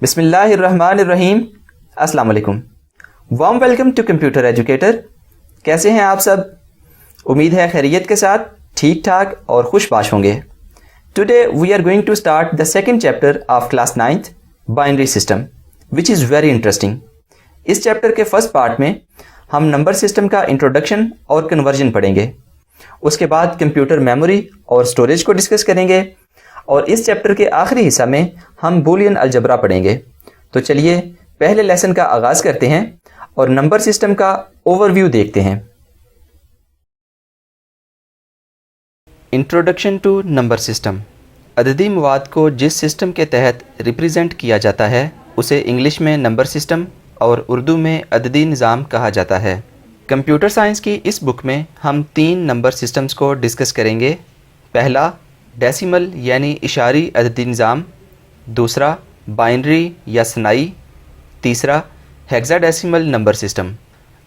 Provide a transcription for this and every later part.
بسم اللہ الرحمن الرحیم. السلام علیکم. Warm welcome to computer educator. کیسے ہیں آپ سب؟ امید ہے خیریت کے ساتھ ٹھیک ٹھاک اور خوش باش ہوں گے. Today we are going to start the second chapter of class 9th binary system which is very interesting. اس چیپٹر کے فرسٹ پارٹ میں ہم نمبر سسٹم کا انٹروڈکشن اور کنورژن پڑھیں گے. اس کے بعد کمپیوٹر میموری اور اسٹوریج کو ڈسکس کریں گے اور اس چیپٹر کے آخری حصہ میں ہم بولین الجبرا پڑھیں گے. تو چلیے پہلے لیسن کا آغاز کرتے ہیں اور نمبر سسٹم کا اوور ویو دیکھتے ہیں. Introduction to number system. عددی مواد کو جس سسٹم کے تحت ریپریزنٹ کیا جاتا ہے اسے انگلش میں نمبر سسٹم اور اردو میں عددی نظام کہا جاتا ہے. کمپیوٹر سائنس کی اس بک میں ہم 3 نمبر سسٹمز کو ڈسکس کریں گے. پہلا ڈیسیمل یعنی اشاری عددی نظام، دوسرا بائنری یا ثنائی، تیسرا ہیگزا ڈیسیمل نمبر سسٹم.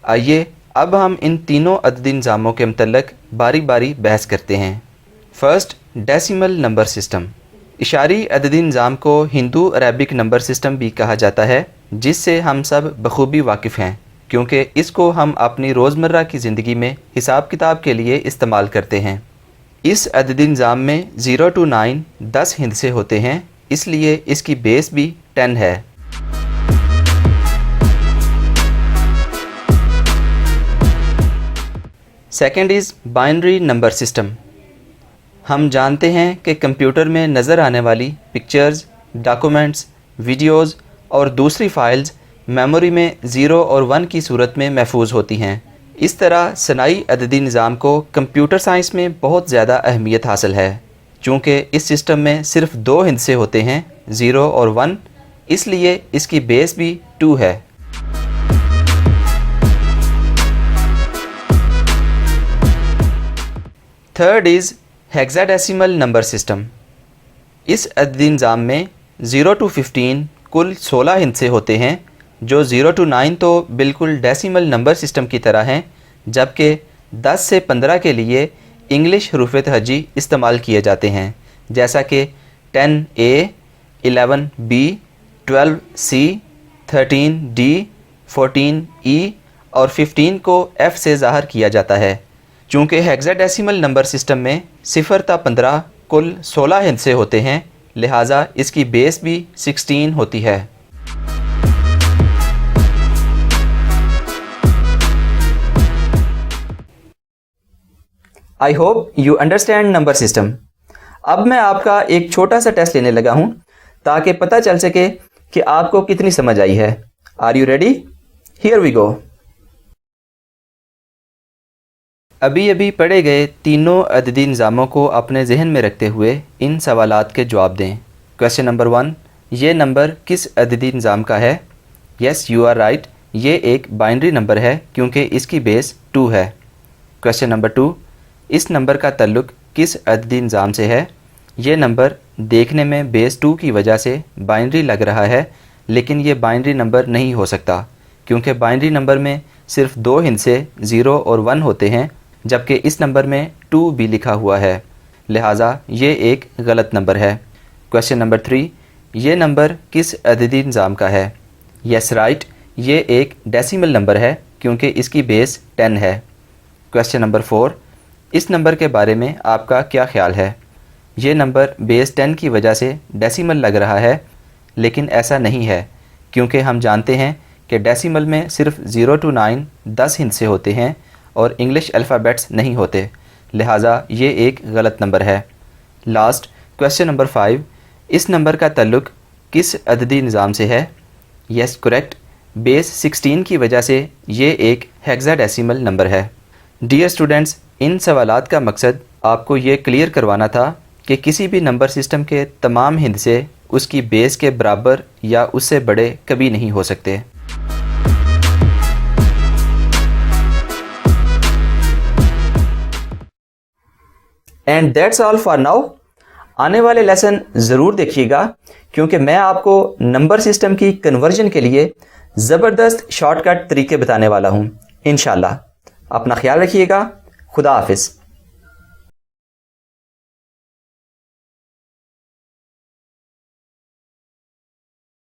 آئیے اب ہم ان تینوں عددی نظاموں کے متعلق باری باری بحث کرتے ہیں. First decimal number system. اشاری عددی نظام کو ہندو عربک نمبر سسٹم بھی کہا جاتا ہے جس سے ہم سب بخوبی واقف ہیں کیونکہ اس کو ہم اپنی روزمرہ کی زندگی میں حساب کتاب کے لیے استعمال کرتے ہیں. اس عددی نظام میں 0 to 9 10 ہندسے ہوتے ہیں، اس لیے اس کی بیس بھی 10 ہے. Second is binary number system. ہم جانتے ہیں کہ کمپیوٹر میں نظر آنے والی پکچرز، ڈاکومنٹس، ویڈیوز اور دوسری فائلز میموری میں 0 اور 1 کی صورت میں محفوظ ہوتی ہیں. اس طرح ثنائی عددی نظام کو کمپیوٹر سائنس میں بہت زیادہ اہمیت حاصل ہے چونکہ اس سسٹم میں صرف 2 ہندسے ہوتے ہیں 0 اور 1، اس لیے اس کی بیس بھی 2 ہے. Third is hexadecimal number system. اس عددی نظام میں 0 to 15 کل 16 ہندسے ہوتے ہیں جو 0 to 9 تو بالکل ڈیسیمل نمبر سسٹم کی طرح ہیں، جبکہ 10 سے 15 کے لیے انگلش حروف تہجی استعمال کیے جاتے ہیں جیسا کہ 10A، 11B، 12C، 13D، 14E اور 15 کو F سے ظاہر کیا جاتا ہے. چونکہ ہیگزا ڈیسیمل نمبر سسٹم میں 0 تا 15 کل 16 ہندسے ہوتے ہیں لہٰذا اس کی بیس بھی 16 ہوتی ہے. I hope you understand number system. اب میں آپ کا ایک چھوٹا سا ٹیسٹ لینے لگا ہوں تاکہ پتہ چل سکے کہ آپ کو کتنی سمجھ آئی ہے. Are you ready? Here we go. ابھی پڑھے گئے تینوں عددی نظاموں کو اپنے ذہن میں رکھتے ہوئے ان سوالات کے جواب دیں. کویسچن نمبر 1، یہ نمبر کس عددی نظام کا ہے؟ یس یو آر رائٹ، یہ ایک بائنری نمبر ہے کیونکہ اس کی بیس 2 ہے. کویسچن نمبر 2، اس نمبر کا تعلق کس عددی نظام سے ہے؟ یہ نمبر دیکھنے میں بیس 2 کی وجہ سے بائنری لگ رہا ہے لیکن یہ بائنری نمبر نہیں ہو سکتا کیونکہ بائنری نمبر میں صرف 2 ہندسے 0 اور 1 ہوتے ہیں جبکہ اس نمبر میں 2 بھی لکھا ہوا ہے لہٰذا یہ ایک غلط نمبر ہے. کویسچن نمبر 3، یہ نمبر کس عددی نظام کا ہے؟ یس رائٹ، یہ ایک ڈیسیمل نمبر ہے کیونکہ اس کی بیس 10 ہے. کویسچن نمبر 4، اس نمبر کے بارے میں آپ کا کیا خیال ہے؟ یہ نمبر بیس 10 کی وجہ سے ڈیسیمل لگ رہا ہے لیکن ایسا نہیں ہے کیونکہ ہم جانتے ہیں کہ ڈیسیمل میں صرف 0 to 9 10 ہندسے ہوتے ہیں اور انگلش الفابیٹس نہیں ہوتے لہٰذا یہ ایک غلط نمبر ہے. لاسٹ کویسچن نمبر 5، اس نمبر کا تعلق کس عددی نظام سے ہے؟ یس کریکٹ، بیس 16 کی وجہ سے یہ ایک ہیگزا ڈیسیمل نمبر ہے. ڈیئر اسٹوڈنٹس، ان سوالات کا مقصد آپ کو یہ کلیئر کروانا تھا کہ کسی بھی نمبر سسٹم کے تمام ہندسے اس کی بیس کے برابر یا اس سے بڑے کبھی نہیں ہو سکتے. And that's all for now. آنے والے لیسن ضرور دیکھیے گا کیونکہ میں آپ کو نمبر سسٹم کی کنورژن کے لیے زبردست شارٹ کٹ طریقے بتانے والا ہوں انشاءاللہ. اپنا خیال رکھیے گا. خدا حافظ.